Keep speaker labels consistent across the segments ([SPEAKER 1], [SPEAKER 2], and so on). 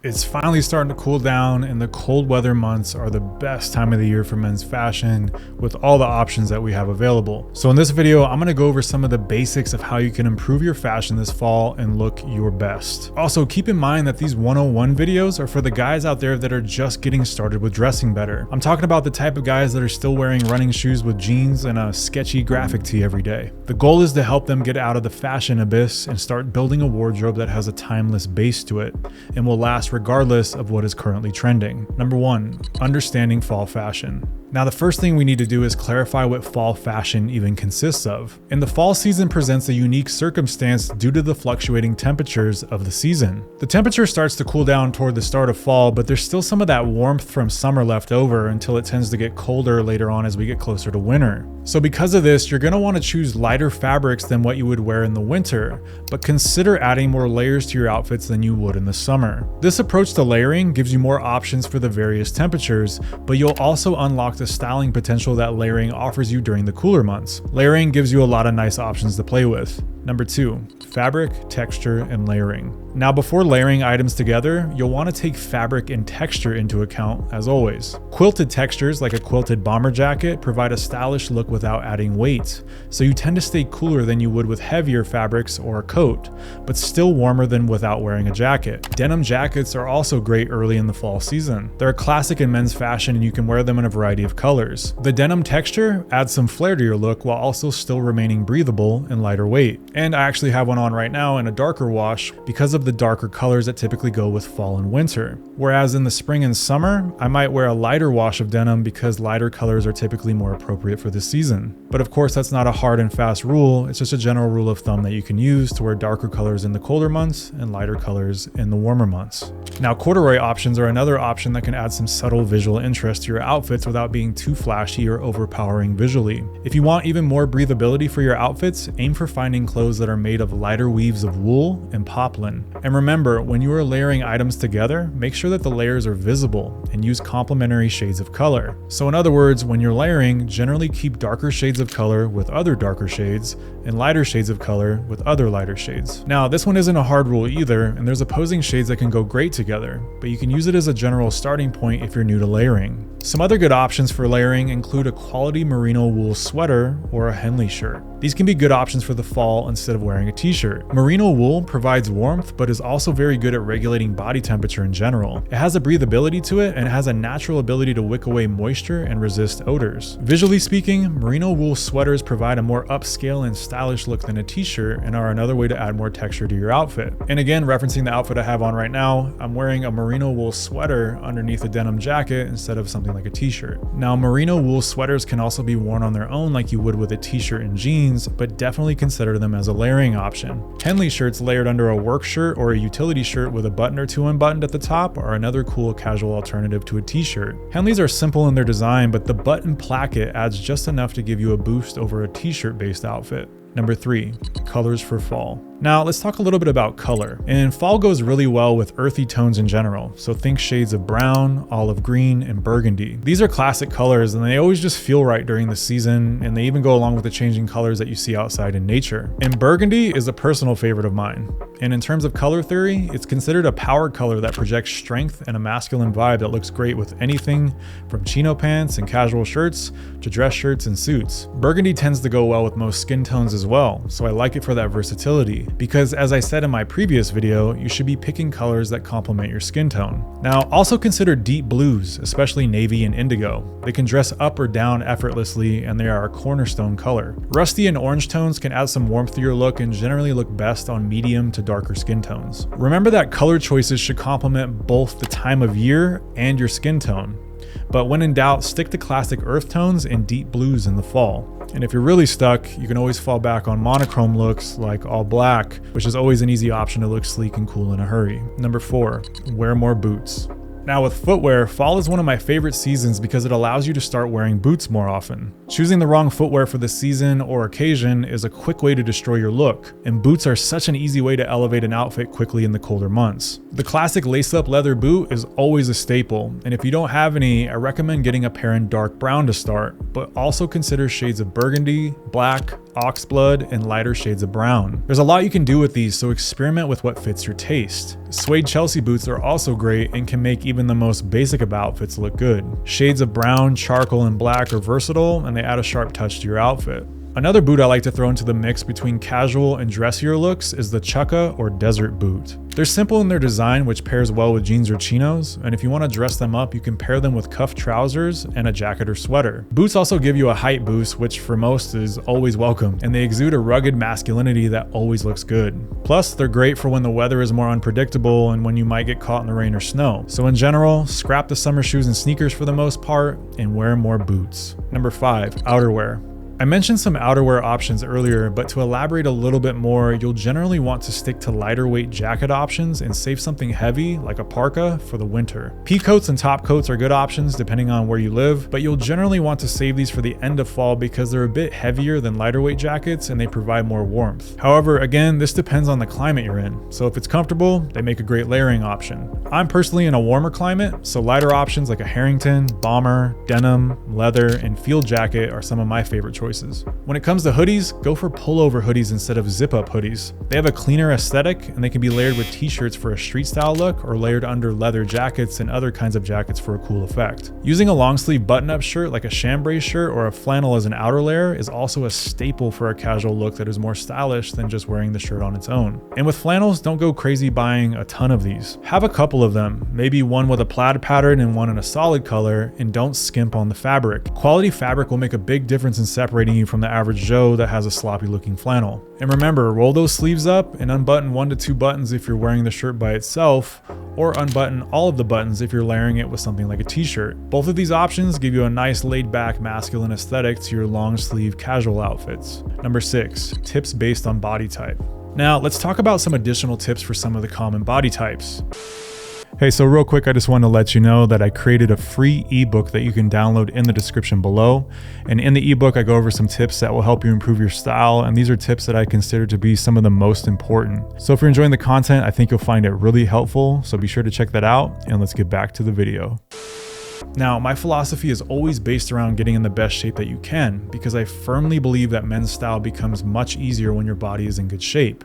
[SPEAKER 1] It's finally starting to cool down, and the cold weather months are the best time of the year for men's fashion with all the options that we have available. So in this video, I'm gonna go over some of the basics of how you can improve your fashion this fall and look your best. Also, keep in mind that these 101 videos are for the guys out there that are just getting started with dressing better. I'm talking about the type of guys that are still wearing running shoes with jeans and a sketchy graphic tee every day. The goal is to help them get out of the fashion abyss and start building a wardrobe that has a timeless base to it and will last regardless of what is currently trending. Number 1, understanding fall fashion. Now, the first thing we need to do is clarify what fall fashion even consists of. And the fall season presents a unique circumstance due to the fluctuating temperatures of the season. The temperature starts to cool down toward the start of fall, but there's still some of that warmth from summer left over until it tends to get colder later on as we get closer to winter. So because of this, you're gonna wanna choose lighter fabrics than what you would wear in the winter, but consider adding more layers to your outfits than you would in the summer. This approach to layering gives you more options for the various temperatures, but you'll also unlock the styling potential that layering offers you during the cooler months. Layering gives you a lot of nice options to play with. Number 2, fabric, texture, and layering. Now, before layering items together, you'll want to take fabric and texture into account as always. Quilted textures like a quilted bomber jacket provide a stylish look without adding weight, so you tend to stay cooler than you would with heavier fabrics or a coat, but still warmer than without wearing a jacket. Denim jackets are also great early in the fall season. They're a classic in men's fashion and you can wear them in a variety of colors. The denim texture adds some flair to your look while also still remaining breathable and lighter weight. And I actually have one on right now in a darker wash because of the darker colors that typically go with fall and winter. Whereas in the spring and summer, I might wear a lighter wash of denim because lighter colors are typically more appropriate for this season. But of course, that's not a hard and fast rule. It's just a general rule of thumb that you can use to wear darker colors in the colder months and lighter colors in the warmer months. Now, corduroy options are another option that can add some subtle visual interest to your outfits without being too flashy or overpowering visually. If you want even more breathability for your outfits, aim for finding clothes that are made of lighter weaves of wool and poplin. And remember, when you are layering items together, make sure that the layers are visible and use complementary shades of color. So in other words, when you're layering, generally keep darker shades of color with other darker shades and lighter shades of color with other lighter shades. Now, this one isn't a hard rule either, and there's opposing shades that can go great together, but you can use it as a general starting point if you're new to layering. Some other good options for layering include a quality merino wool sweater or a Henley shirt. These can be good options for the fall instead of wearing a t-shirt. Merino wool provides warmth, but is also very good at regulating body temperature in general. It has a breathability to it and has a natural ability to wick away moisture and resist odors. Visually speaking, merino wool sweaters provide a more upscale and stylish look than a t-shirt and are another way to add more texture to your outfit. And again, referencing the outfit I have on right now, I'm wearing a merino wool sweater underneath a denim jacket instead of something like a t-shirt. Now, merino wool sweaters can also be worn on their own like you would with a t-shirt and jeans, but definitely consider them as a layering option. Henley shirts layered under a work shirt or a utility shirt with a button or two unbuttoned at the top are another cool casual alternative to a t-shirt. Henleys are simple in their design, but the button placket adds just enough to give you a boost over a t-shirt based outfit. Number 3, colors for fall. Now, let's talk a little bit about color. And fall goes really well with earthy tones in general. So think shades of brown, olive green, and burgundy. These are classic colors and they always just feel right during the season, and they even go along with the changing colors that you see outside in nature. And burgundy is a personal favorite of mine. And in terms of color theory, it's considered a power color that projects strength and a masculine vibe that looks great with anything from chino pants and casual shirts to dress shirts and suits. Burgundy tends to go well with most skin tones as well, so I like it for that versatility. Because as I said in my previous video, you should be picking colors that complement your skin tone. Now, also consider deep blues, especially navy and indigo. They can dress up or down effortlessly and they are a cornerstone color. Rusty and orange tones can add some warmth to your look and generally look best on medium to darker skin tones. Remember that color choices should complement both the time of year and your skin tone. But when in doubt, stick to classic earth tones and deep blues in the fall. And if you're really stuck, you can always fall back on monochrome looks like all black, which is always an easy option to look sleek and cool in a hurry. Number 4, wear more boots. Now with footwear, fall is one of my favorite seasons because it allows you to start wearing boots more often. Choosing the wrong footwear for the season or occasion is a quick way to destroy your look, and boots are such an easy way to elevate an outfit quickly in the colder months. The classic lace-up leather boot is always a staple, and if you don't have any, I recommend getting a pair in dark brown to start, but also consider shades of burgundy, black, oxblood, and lighter shades of brown. There's a lot you can do with these, so experiment with what fits your taste. Suede Chelsea boots are also great and can make even the most basic of outfits look good. Shades of brown, charcoal, and black are versatile, and they add a sharp touch to your outfit. Another boot I like to throw into the mix between casual and dressier looks is the chukka or desert boot. They're simple in their design, which pairs well with jeans or chinos, and if you want to dress them up, you can pair them with cuffed trousers and a jacket or sweater. Boots also give you a height boost, which for most is always welcome, and they exude a rugged masculinity that always looks good. Plus, they're great for when the weather is more unpredictable and when you might get caught in the rain or snow. So in general, scrap the summer shoes and sneakers for the most part and wear more boots. Number 5, outerwear. I mentioned some outerwear options earlier, but to elaborate a little bit more, you'll generally want to stick to lighter weight jacket options and save something heavy like a parka for the winter. Pea coats and top coats are good options depending on where you live, but you'll generally want to save these for the end of fall because they're a bit heavier than lighter weight jackets and they provide more warmth. However, again, this depends on the climate you're in. So if it's comfortable, they make a great layering option. I'm personally in a warmer climate, so lighter options like a Harrington, bomber, denim, leather, and field jacket are some of my favorite choices. When it comes to hoodies, go for pullover hoodies instead of zip-up hoodies. They have a cleaner aesthetic and they can be layered with t-shirts for a street style look or layered under leather jackets and other kinds of jackets for a cool effect. Using a long sleeve button-up shirt like a chambray shirt or a flannel as an outer layer is also a staple for a casual look that is more stylish than just wearing the shirt on its own. And with flannels, don't go crazy buying a ton of these. Have a couple of them, maybe one with a plaid pattern and one in a solid color, and don't skimp on the fabric. Quality fabric will make a big difference in separating you from the average Joe that has a sloppy looking flannel. And remember, roll those sleeves up and unbutton 1 to 2 buttons if you're wearing the shirt by itself, or unbutton all of the buttons if you're layering it with something like a t-shirt. Both of these options give you a nice laid back masculine aesthetic to your long sleeve casual outfits. Number 6, tips based on body type. Now let's talk about some additional tips for some of the common body types. Hey, so real quick, I just want to let you know that I created a free ebook that you can download in the description below. And in the ebook, I go over some tips that will help you improve your style. And these are tips that I consider to be some of the most important. So if you're enjoying the content, I think you'll find it really helpful. So be sure to check that out and let's get back to the video. Now, my philosophy is always based around getting in the best shape that you can, because I firmly believe that men's style becomes much easier when your body is in good shape.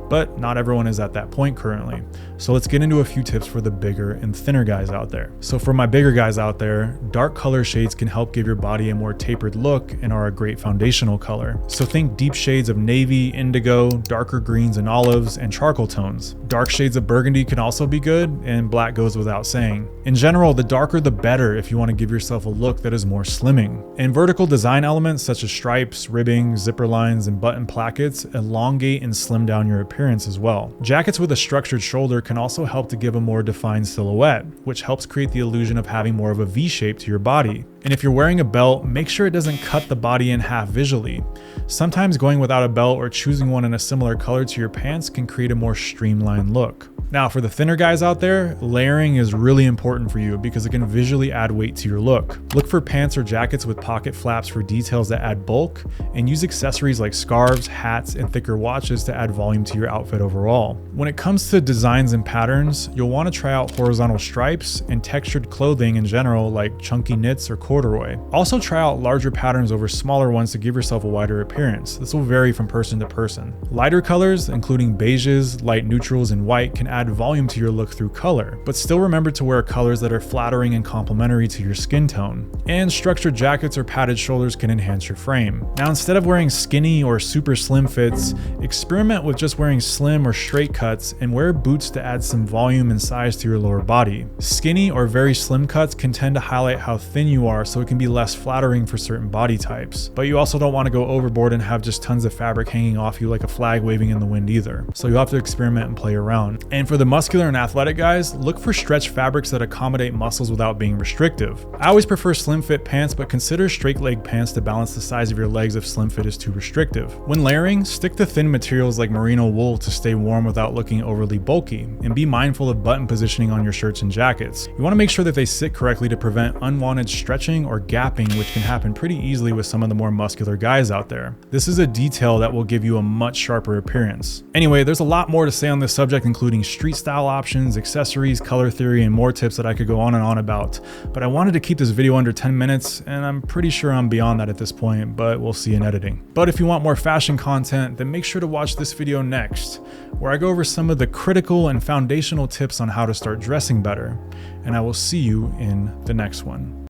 [SPEAKER 1] But not everyone is at that point currently. So let's get into a few tips for the bigger and thinner guys out there. So for my bigger guys out there, dark color shades can help give your body a more tapered look and are a great foundational color. So think deep shades of navy, indigo, darker greens and olives, and charcoal tones. Dark shades of burgundy can also be good, and black goes without saying. In general, the darker the better if you want to give yourself a look that is more slimming. And vertical design elements such as stripes, ribbing, zipper lines, and button plackets elongate and slim down your appearance as well. Jackets with a structured shoulder can also help to give a more defined silhouette, which helps create the illusion of having more of a V shape to your body. And if you're wearing a belt, make sure it doesn't cut the body in half visually. Sometimes going without a belt or choosing one in a similar color to your pants can create a more streamlined look. Now, for the thinner guys out there, layering is really important for you because it can visually add weight to your look. Look for pants or jackets with pocket flaps for details that add bulk, and use accessories like scarves, hats, and thicker watches to add volume to your outfit overall. When it comes to designs and patterns, you'll want to try out horizontal stripes and textured clothing in general like chunky knits or corduroy. Also try out larger patterns over smaller ones to give yourself a wider appearance. This will vary from person to person. Lighter colors, including beiges, light neutrals, and white, can add volume to your look through color, but still remember to wear colors that are flattering and complementary to your skin tone. And structured jackets or padded shoulders can enhance your frame. Now, instead of wearing skinny or super slim fits, experiment with just wearing slim or straight cuts and wear boots to add some volume and size to your lower body. Skinny or very slim cuts can tend to highlight how thin you are, so it can be less flattering for certain body types. But you also don't want to go overboard and have just tons of fabric hanging off you like a flag waving in the wind either. So you'll have to experiment and play around. And for the muscular and athletic guys, look for stretch fabrics that accommodate muscles without being restrictive. I always prefer slim fit pants, but consider straight leg pants to balance the size of your legs if slim fit is too restrictive. When layering, stick to thin materials like merino wool to stay warm without looking overly bulky, and be mindful of button positioning on your shirts and jackets. You want to make sure that they sit correctly to prevent unwanted stretching or gapping, which can happen pretty easily with some of the more muscular guys out there. This is a detail that will give you a much sharper appearance. Anyway, there's a lot more to say on this subject, including street style options, accessories, color theory, and more tips that I could go on and on about. But I wanted to keep this video under 10 minutes, and I'm pretty sure I'm beyond that at this point, but we'll see in editing. But if you want more fashion content, then make sure to watch this video next, where I go over some of the critical and foundational tips on how to start dressing better. And I will see you in the next one.